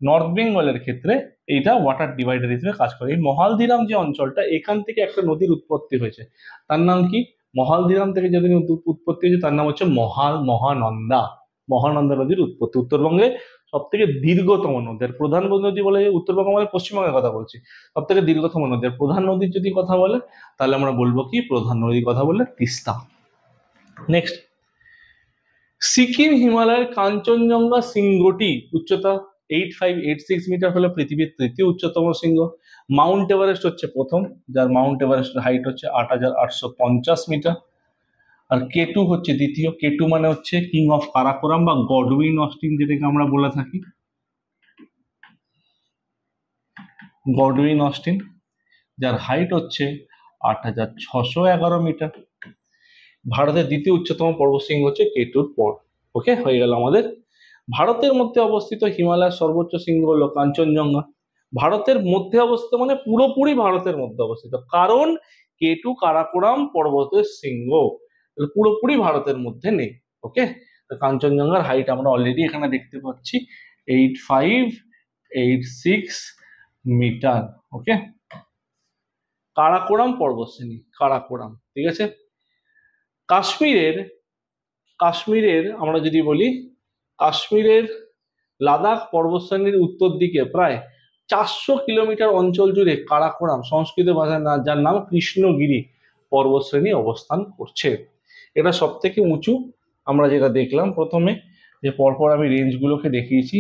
নর্থ বেঙ্গলের ক্ষেত্রে এইটা ওয়াটার ডিভাইডার হিসেবে কাজ করে। এই মহালধীরাম যে অঞ্চলটা, এখান থেকে একটা নদীর উৎপত্তি হয়েছে, তার নাম কি? মহালধীরাম থেকে যে উৎপত্তি হয়েছে তার নাম হচ্ছে মহানন্দা। মহানন্দা নদীর উৎপত্তি। উত্তরবঙ্গে সব থেকে দীর্ঘতম নদী, প্রধান নদী বলে উত্তরবঙ্গ মানে পশ্চিমবঙ্গের কথা বলছি, সব থেকে দীর্ঘতম নদী। প্রধান নদীর যদি কথা বলে তাহলে আমরা বলবো কি? প্রধান নদীর কথা বললে তিস্তা। নেক্সট, সিকিম হিমালয়ের কাঞ্চনজঙ্ঘা শৃঙ্গটি উচ্চতা 8586 মিটার হলো পৃথিবীর তৃতীয় উচ্চতম শৃঙ্গ। মাউন্ট এভারেস্ট হচ্ছে প্রথম, যার মাউন্ট এভারেস্টের হাইট হচ্ছে 8,850 মিটার। আর কেটু হচ্ছে দ্বিতীয়। কেটু মানে হচ্ছে কিং অফ কারাকোরাম বা গডউইন অস্টিন যেটাকে আমরা বলে থাকি, গডউইন অস্টিন, যার হাইট হচ্ছে 8,611 মিটার। ভারতের দ্বিতীয় উচ্চতম পর্বতশৃঙ্গ হচ্ছে কেটুর পর। ওকে, হয়ে গেল আমাদের। ভারতের মধ্যে অবস্থিত হিমালয়ের সর্বোচ্চ শৃঙ্গ হলো কাঞ্চনজঙ্ঘা। ভারতের মধ্যে অবস্থিত মানে পুরোপুরি ভারতের মধ্যে অবস্থিত, কারণ কেটু কারাকোরাম পর্বতের শৃঙ্গ, পুরোপুরি ভারতের মধ্যে নেই। ওকে, তো কাঞ্চনজঙ্ঘার হাইট আমরা অলরেডি এখানে দেখতে পাচ্ছি 8586 মিটার। ওকে, কারাকোরাম পর্বতশ্রেণী, কারাকোরাম, ঠিক আছে। কাশ্মীরের কাশ্মীরের আমরা যদি বলি, কাশ্মীরের লাদাখ পর্বতশ্রেণীর উত্তর দিকে প্রায় 400 কিলোমিটার অঞ্চল জুড়ে কারাকোরাম, সংস্কৃত ভাষায় যার নাম কৃষ্ণগিরি পর্বতশ্রেণী অবস্থান করছে। এটা সব থেকে উঁচু। আমরা যেটা দেখলাম প্রথমে, যে পরপর আমি রেঞ্জগুলোকে দেখিয়েছি,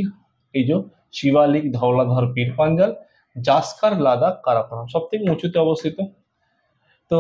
এই যে শিবালিক, ধওলাধর, পীর পাঞ্জাল, জাস্কার, লাদাখ, কারাকোরাম সব থেকে উঁচুতে অবস্থিত। তো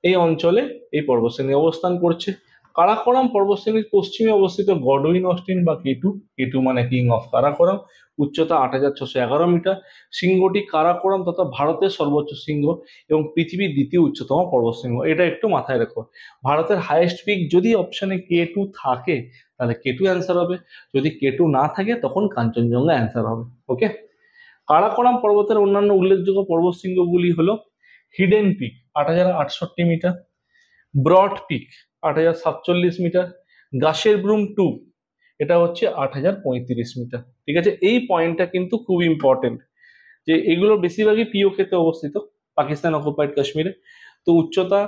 এই অঞ্চলে এই পর্বতশ্রেণী অবস্থান করছে। কারাকোরাম পর্বতশ্রেণীর পশ্চিমে অবস্থিত গডউইন অস্টিন বা কেটু, কেটু মানে কিং অফ কারাকোরাম, উচ্চতা 8,611 মিটার। শৃঙ্গটি কারাকোরাম তথা ভারতের সর্বোচ্চ শৃঙ্গ এবং পৃথিবীর দ্বিতীয় উচ্চতম পর্বতশৃঙ্গ। এটা একটু মাথায় রেখো। ভারতের হাইয়েস্ট পিক যদি অপশনে কেটু থাকে তাহলে কেটু অ্যান্সার হবে, যদি কেটু না থাকে তখন কাঞ্চনজঙ্ঘা অ্যান্সার হবে। ওকে, কারাকোরাম পর্বতের অন্যান্য উল্লেখযোগ্য পর্বতশৃঙ্গগুলি হলো hidden peak 8,068 metre, broad peak 8,047 metre, Gasherbrum 2 এটা হচ্ছে 8,035 মিটার। ঠিক আছে, এই পয়েন্টটা কিন্তু খুব ইম্পর্টেন্ট, যে এগুলো বেশিরভাগই পিওকেতে অবস্থিত, পাকিস্তান অকুপাইড কাশ্মীরে। তো উচ্চতা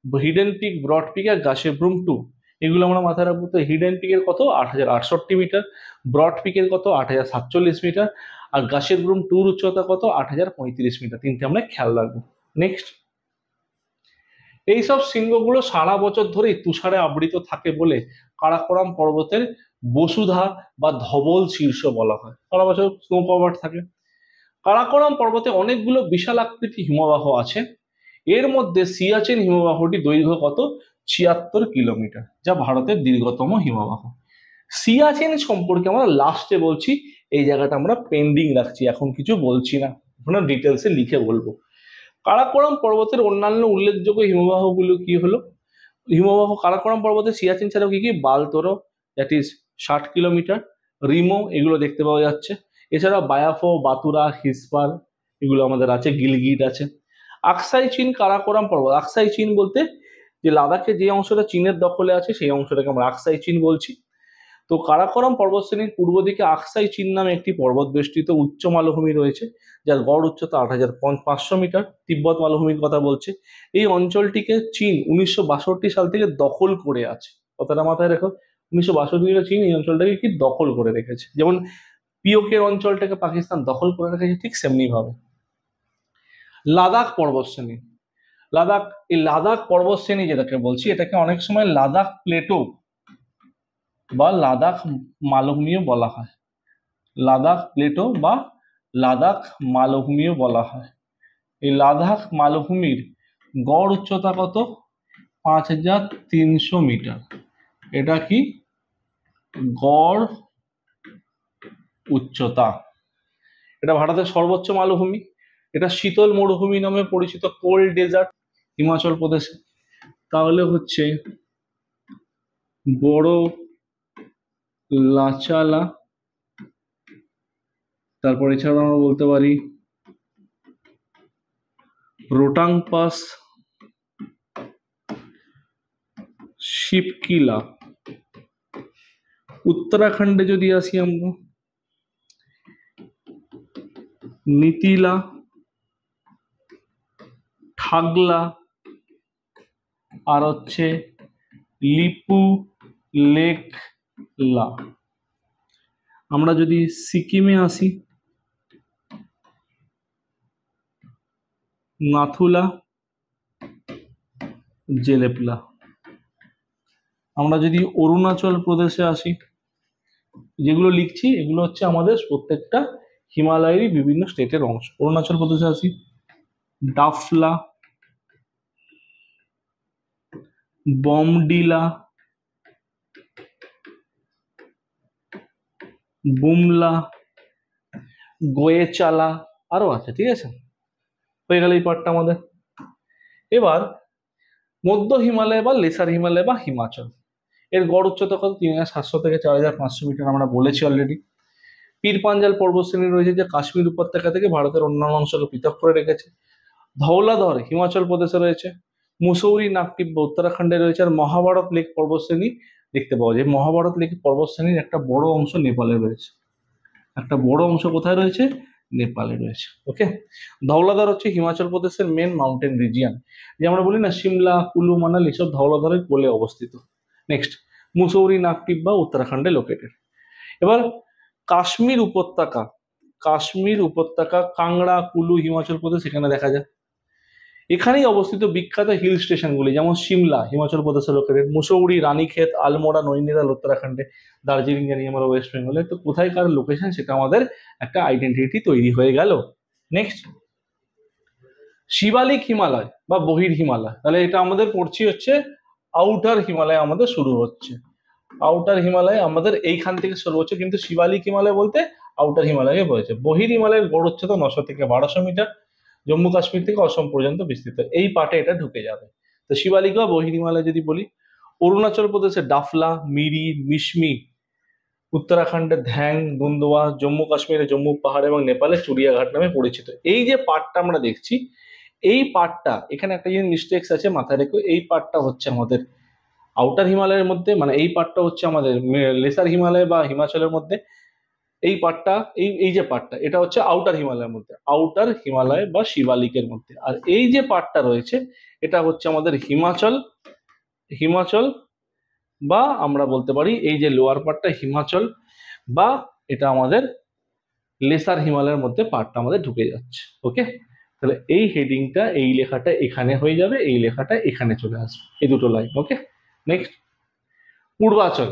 হিডেন পিক, ব্রড পিক আর গাসের ব্রুম 2 এগুলো আমরা মাথায় রাখবো। তো হিডেন পিকের কত 8,068 মিটার, ব্রড পিকের কত 8,047 মিটার, আর গাসের ব্রুম 2 উচ্চতা কত 8,035 মিটার। তিনটে আমরা খেয়াল রাখবো। নেক্সট, এইসব শৃঙ্গগুলো সারা বছর ধরেই তুষারে আবৃত থাকে বলে কারাকোরাম পর্বতের বসুধা বা ধবল শীর্ষ বলা হয়। সারা বছর স্নো কভার থাকে। কারাকোরাম পর্বতে অনেকগুলো বিশাল আকৃতির হিমবাহ আছে। এর মধ্যে সিয়াচেন হিমবাহটি দৈর্ঘ্য কত 76 কিলোমিটার, যা ভারতের দীর্ঘতম হিমবাহ। সিয়াচেন সম্পর্কে আমরা লাস্টে বলছি, এই জায়গাটা আমরা পেন্ডিং রাখছি, এখন কিছু বলছি না, এখন ডিটেলসে লিখে বলবো। কারাকোরাম পর্বতের অন্যান্য উল্লেখযোগ্য হিমবাহগুলো কি হলো? হিমবাহ কারাকোরাম পর্বতে সিয়াচেন ছাড়াও কি কি, বালতোরো দ্যাট ইজ 60 কিলোমিটার, রিমো এগুলো দেখতে পাওয়া যাচ্ছে। এছাড়া বায়াফো, বাতুরা, হিসপার এগুলো আমাদের আছে, গিলগিট আছে। আকসাই চীন কারাকোরাম পর্বত, আকসাই চীন বলতে যে লাদাখে যে অংশটা চীনের দখলে আছে সেই অংশটাকে আমরা আকসাই চীন বলছি। তো কারাকোরাম পর্বতশ্রেণীর পূর্ব দিকে আকসাই চীন নামে একটি পর্বত বেষ্টিত উচ্চ মালভূমি রয়েছে, যার গড় উচ্চতা 8,500 মিটার। তিব্বত মালভূমির কথা বলছে। এই অঞ্চলটিকে চীন 1962 সাল থেকে দখল করে আছে, কথাটা মাথায় রেখো। 1962 চীন এই অঞ্চলটাকে কি দখল করে রেখেছে, যেমন পিওকের অঞ্চলটাকে পাকিস্তান দখল করে রেখেছে, ঠিক সেমনি ভাবে। লাদাখ পর্বতশ্রেণী, লাদাখ, এই লাদাখ পর্বতশ্রেণী যেটাকে বলছি, এটাকে অনেক সময় লাদাখ প্লেটো বা লাদাখ মালভূমিও বলা হয়। লাদাখ প্লেটো বা লাদাখ মালভূমিও বলা হয়। এই লাদাখ মালভূমির গড় উচ্চতা কত 5,300 মিটার। এটা কি গড় উচ্চতা। এটা ভারতের সর্বোচ্চ মালভূমি। এটা শীতল মরুভূমি নামে পরিচিত, কোল্ড ডেজার্ট হিমাচল প্রদেশে। তাহলে হচ্ছে বড় লাচালা, তারপর এছাড়া আমরা বলতে পারি রোটাং পাস, শিবকিলা। উত্তরাখণ্ডে যদি আসি আমরা, নীতিলা, ঠাগলা, আর হচ্ছে লিপু লেকলা। আমরা যদি সিকিমে আসি, নাথুলা, জেলেপলা। আমরা যদি অরুণাচল প্রদেশে আসি, যেগুলো লিখছি এগুলো হচ্ছে আমাদের প্রত্যেকটা হিমালয়েরই বিভিন্ন স্টেটের অংশ। অরুণাচল প্রদেশে আসি, ডাফলা, বমডিলা, বুমলা, গোয়েচালা, আরো আছে। ঠিক আছে, হয়ে গেল এই পার্টটা আমাদের। এবার মধ্য হিমালয় বা লেসার হিমালয় বা হিমাচল, এর গড় উচ্চতা কত? 3700 থেকে 4500 মিটার, আমরা বলেছি অলরেডি। পীর পাঞ্জাল পর্বতশ্রেণী রয়েছে, যে কাশ্মীর উপত্যকা থেকে ভারতের অন্যান্য অংশকে পৃথক করে রেখেছে। ধৌলাধর হিমাচল প্রদেশে রয়েছে। মুসৌরি নাগটিব্য উত্তরাখণ্ডে রয়েছে। আর মহাভারত লেক পর্বতশ্রেণী দেখতে পাওয়া যায়। মহাভারত লেক পর্বতশ্রেণীর একটা বড় অংশ নেপালে রয়েছে। একটা বড় অংশ কোথায় রয়েছে? নেপালে রয়েছে। ওকে, ধৌলাধর হচ্ছে হিমাচল প্রদেশের মেন মাউন্টেন রিজিয়ন, যে আমরা বলি না সিমলা, কুলু, মানালি, এসব ধৌলাধরের কোলে অবস্থিত। নেক্সট, মুসৌরি নাগটিব্য উত্তরাখণ্ডে লোকেটেড। এবার কাশ্মীর উপত্যকা, কাশ্মীর উপত্যকা কাংড়া, কুলু, হিমাচল প্রদেশ, এখানে দেখা যায়। এখানেই অবস্থিত বিখ্যাত হিল স্টেশনগুলি, যেমন সিমলা হিমাচল প্রদেশের লোকেটেড, মুসৌরি, রানীক্ষেত, আলমোড়া, নৈনিতাল উত্তরাখণ্ডে, দার্জিলিং জানি আমরা ওয়েস্ট বেঙ্গলে। তো কোথায় কার লোকেশন, সেটা আমাদের একটা আইডেন্টিটি তৈরি হয়ে গেল। নেক্সট, শিবালিক হিমালয় বা বহির হিমালয়, তাহলে এটা আমাদের পড়ছি হচ্ছে আউটার হিমালয়, আমাদের শুরু হচ্ছে আউটার হিমালয়, আমাদের এইখান থেকে শুরু হচ্ছে, কিন্তু শিবালিক হিমালয় বলতে আউটার হিমালয়কে বলেছে। বহির হিমালয়ের গড় উচ্চতা 900 থেকে 1200 মিটার, জম্মু কাশ্মীর থেকে অসম পর্যন্ত বিস্তৃত। এই পার্টে এটা ঢুকে যাবে। তো শিবালিক বা বহির হিমালয় যদি বলি, অরুণাচল প্রদেশে ডাফলা, মিরি, মিশমি, উত্তরাখণ্ডের ধ্যাং, দুন্দোয়া, জম্মু কাশ্মীরে জম্মু পাহাড় এবং নেপালে চুড়িয়াঘাট নামে পরিচিত। এই যে পার্টটা আমরা দেখছি, এই পার্টটা, এখানে একটা জিনিস মিস্টেক্স আছে, মাথায় রেখো। এই পার্টটা হচ্ছে আমাদের আউটার হিমালয়ের মধ্যে, মানে এই পার্টটা হচ্ছে আমাদের লেসার হিমালয় বা হিমাচলের মধ্যে। এই পার্টটা, এই যে পার্টটা, এটা হচ্ছে আউটার হিমালয়ের মধ্যে, আউটার হিমালয় বা শিবালিকের মধ্যে। আর এই যে পার্টটা রয়েছে, এটা হচ্ছে আমাদের হিমাচল, হিমাচল বা আমরা বলতে পারি এই যে লোয়ার পার্টটা হিমাচল, বা এটা আমাদের লেসার হিমালয়ের মধ্যে পার্টটা আমাদের ঢুকে যাচ্ছে। ওকে, তাহলে এই হেডিংটা, এই লেখাটা এখানে হয়ে যাবে, এই লেখাটা এখানে চলে আসবে, এই দুটো লাইন। ওকে, নেক্সট, পূর্বাচল।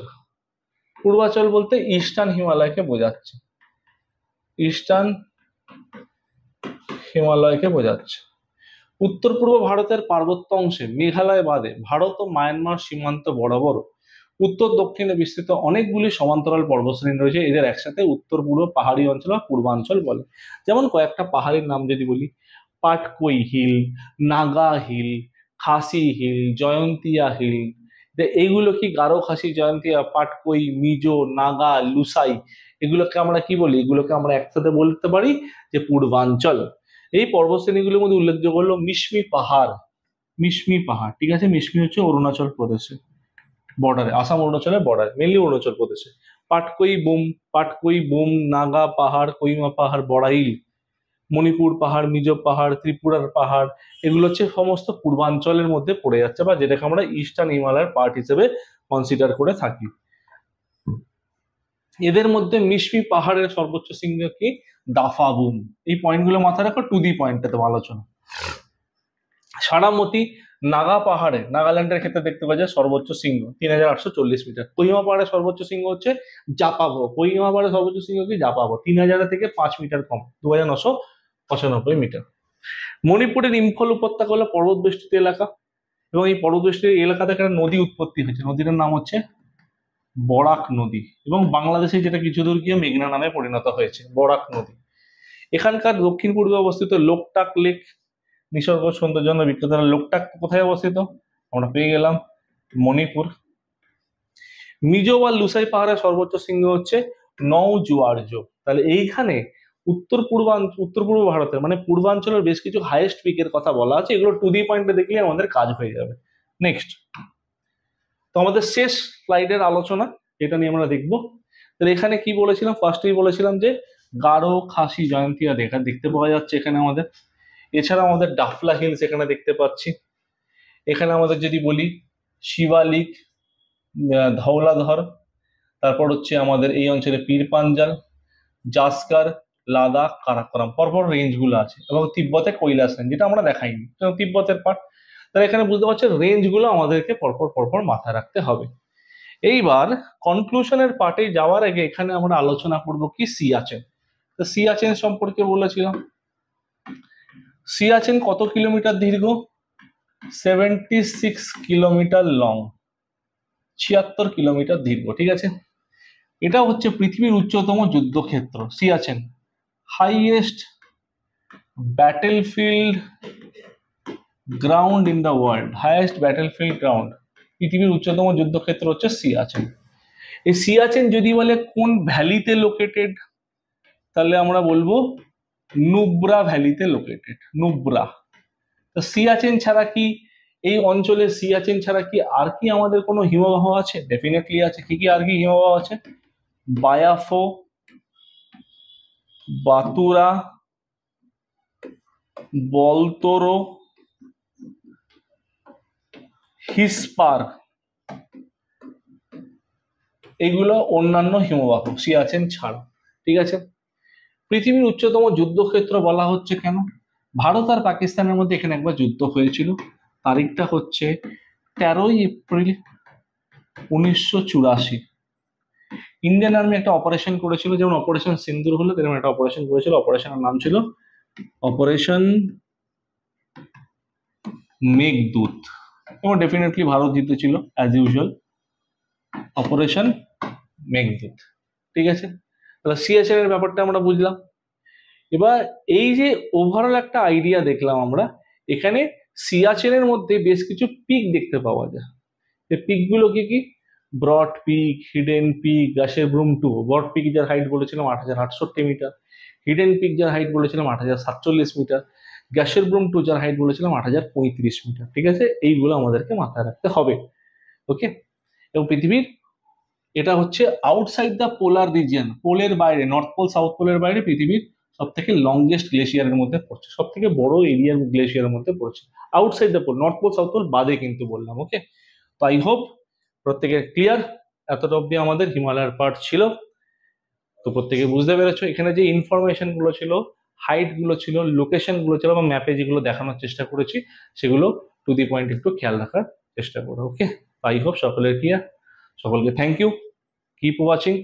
পূর্বাচল বলতে ইস্টার্ন হিমালয়কে বোঝাচ্ছে, ইস্টার্ন হিমালয়কে বোঝাচ্ছে। উত্তর পূর্ব ভারতের পার্বত্য অংশে মেঘালয় বাদে ভারত ও মায়ানমার সীমান্ত বরাবর উত্তর দক্ষিণে বিস্তৃত অনেকগুলি সমান্তরাল পর্বতশ্রেণী রয়েছে। এদের একসাথে উত্তর পূর্ব পাহাড়ি অঞ্চল বা পূর্বাঞ্চল বলে। যেমন কয়েকটা পাহাড়ের নাম যদি বলি, পাটকই হিল, নাগা হিল, খাসি হিল, জয়ন্তিয়া হিল। এইগুলো কি গারো, খাসি, জয়ন্তিয়া, পাটকই, মিজো, নাগা, লুসাই, এগুলোকে আমরা কি বলি? এগুলোকে আমরা একসাথে বলতে পারি যে পূর্বাঞ্চল। এই পর্বতশ্রেণীগুলোর মধ্যে উল্লেখযোগ্য হলো মিশমি পাহাড়, মিশমি পাহাড়। ঠিক আছে, মিশমি হচ্ছে অরুণাচল প্রদেশে বর্ডারে, আসাম অরুণাচলের বর্ডারে, মেনলি অরুণাচল প্রদেশে। পাটকই বুম, নাগা পাহাড়, কইমা পাহাড়, বড়াইল, মণিপুর পাহাড়, মিজো পাহাড়, ত্রিপুরার পাহাড়, এগুলো হচ্ছে সমস্ত পূর্বাঞ্চলের মধ্যে পড়ে যাচ্ছে, বা যেটাকে আমরা ইস্টার্ন হিমালয়ের পার্ট হিসেবে কনসিডার করে থাকি। এদের মধ্যে মিশমি পাহাড়ের সর্বোচ্চ শৃঙ্গ কি? দাফাবুম। এই পয়েন্টগুলো মাথায় রাখো, টু দি পয়েন্টে তোমার আলোচনা। সারামতি নাগা পাহাড়ে, নাগাল্যান্ডের ক্ষেত্রে দেখতে পাওয়া যায় সর্বোচ্চ শৃঙ্গ 3840 মিটার। কোহিমা পাহাড়ের সর্বোচ্চ শৃঙ্গ হচ্ছে জাপাবো। কোহিমা পাহাড়ের সর্বোচ্চ শৃঙ্গ কি? জাপাবো। 3000 থেকে 5 মিটার কম, 2995 মিটার। মণিপুরের ইম্ফল উপত্যকা হলো পর্বত বেষ্টিত এলাকা, এবং এই পর্বত বেষ্টিত এলাকা থেকে একটা নদী উৎপত্তি হয়েছে। নদীটার নাম হচ্ছে বরাক নদী, এবং বাংলাদেশে যেটা কিছু দূর গিয়ে মেঘনা নামে পরিণত হয়েছে, বরাক নদী। এখানকার দক্ষিণ পূর্বে অবস্থিত লোকটাক লেক নিসর্গ সৌন্দর্যের জন্য বিখ্যাত। লোকটাক কোথায় অবস্থিত? আমরা পেয়ে গেলাম মণিপুর। মিজো বা লুসাই পাহাড়ের সর্বোচ্চ শৃঙ্গ হচ্ছে নওজুয়ার্য। তাহলে এইখানে উত্তর পূর্ব ভারতের মানে পূর্বাঞ্চলের বেশ কিছু হাইয়েস্ট পিকের কথা বলা আছে। এগুলো টু দি পয়েন্টে দেখলে আমাদের কাজ হয়ে যাবে। নেক্সট, তো আমাদের শেষ স্লাইডের আলোচনা, এটা নিয়ে আমরা দেখবো। তাহলে এখানে কি বলেছিলাম? ফার্স্টেই বলেছিলাম যে গারো, খাসি, জয়ন্তিয়া দেখতে পাওয়া যাচ্ছে এখানে আমাদের। এছাড়া আমাদের ডাফলা হিলস এখানে দেখতে পাচ্ছি। এখানে আমাদের যদি বলি শিবালিক, ধৌলাধর, তারপর হচ্ছে আমাদের এই অঞ্চলে পীর পাঞ্জাল, জাসকার, লাদাখ, কারাকোরাম, পরপর রেঞ্জগুলো আছে, এবং তিব্বতে কৈলাস রেঞ্জ, যেটা আমরা দেখাইনি, তিব্বতের পার্ট। তাহলে এখানে বুঝতে পারছেন রেঞ্জগুলো আমাদেরকে পরপর মাথায় রাখতে হবে। এইবার কনক্লুশনের পার্টে যাওয়ার আগে এখানে আমরা আলোচনা করব কি সিয়াচেন। তো সিয়াচেন সম্পর্কে বলেছিলাম, সিয়াচেন কত কিলোমিটার দীর্ঘ? 76 কিলোমিটার লং, 76 কিলোমিটার দীর্ঘ, ঠিক আছে। এটা হচ্ছে পৃথিবীর উচ্চতম যুদ্ধক্ষেত্র Siachen, highest battlefield ground in the world, highest battlefield ground, পৃথিবীর উচ্চতম যুদ্ধক্ষেত্র হচ্ছে সিয়াচেন। এই সিয়াচেন যদি বলে কোন ভ্যালিতে লোকেটেড, তাহলে আমরা বলবো নুব্রা ভ্যালিতে লোকেটেড, নুব্রা। তো সিয়াচেন ছাড়া কি এই অঞ্চলে, সিয়াচেন ছাড়া কি আর কি আমাদের কোনো হিমবাহ আছে? ডেফিনেটলি আছে। কি কি আর কি হিমবাহ আছে? বায়াফো, বাতুরা, বলতোরো, হিসপার, এগুলো অন্যান্য হিমবাহ সিয়াচেন ছাড়া, ঠিক আছে। পৃথিবীর উচ্চতম যুদ্ধক্ষেত্র বলা হচ্ছে কেন? ভারত আর পাকিস্তানের মধ্যে এখানে একবার যুদ্ধ হয়েছিল, তারিখটা হচ্ছে 13ই এপ্রিল 1984। ইন্ডিয়ান আর্মি একটা অপারেশন করেছিল, যেমন অপারেশন সিন্দুর হলো, তেমন একটা অপারেশন করেছিল। অপারেশনের নাম ছিল অপারেশন মেঘদূত, এবং ডেফিনেটলি ভারত জিতেছিল অ্যাজ ইউজুয়াল, অপারেশন মেঘদূত, ঠিক আছে। তাহলে সিয়াচেন এর ব্যাপারটা আমরা বুঝলাম। এবার এই যে ওভারঅল একটা আইডিয়া দেখলাম আমরা, এখানে সিয়াচেনের মধ্যে বেশ কিছু পিক দেখতে পাওয়া যায়। এই পিকগুলো কি কি? Broad peak, hidden peak, Gasherbrum 2। Broad peak যার হাইট বলেছিলাম 8068 মিটার, হিডেন পিক যার হাইট বলেছিলাম 8047 মিটার, গাসেরব্রুম 2 যার হাইট বলেছিলাম 8035 মিটার, ঠিক আছে। এইগুলো আমাদেরকে মাথায় রাখতে হবে, ওকে। এবং পৃথিবীর এটা হচ্ছে আউটসাইড দ্য পোলার রিজিয়ন, পোলের বাইরে, নর্থ পোল সাউথ পোলের বাইরে পৃথিবীর সব থেকে লংগেস্ট গ্লেশিয়ারের মধ্যে পড়ছে, সব থেকে বড় এরিয়ার গ্লেশিয়ারের মধ্যে পড়ছে, outside the pole, north pole south pole বাদে কিন্তু বললাম, ওকে। তো আই হোপ প্রত্যেকের ক্লিয়ার। এতটা অব্দি আমাদের হিমালয়ের পার্ট ছিল, তো প্রত্যেকে বুঝতে পেরেছো। এখানে যে ইনফরমেশন গুলো ছিল, হাইট গুলো ছিল, লোকেশন গুলো ছিল, বা ম্যাপে যেগুলো দেখানোর চেষ্টা করেছি, সেগুলো টু দি পয়েন্ট একটু খেয়াল রাখার চেষ্টা করো, ওকে। আই হোপ সকলের ক্লিয়ার। সকলকে থ্যাংক ইউ, কিপ ওয়াচিং।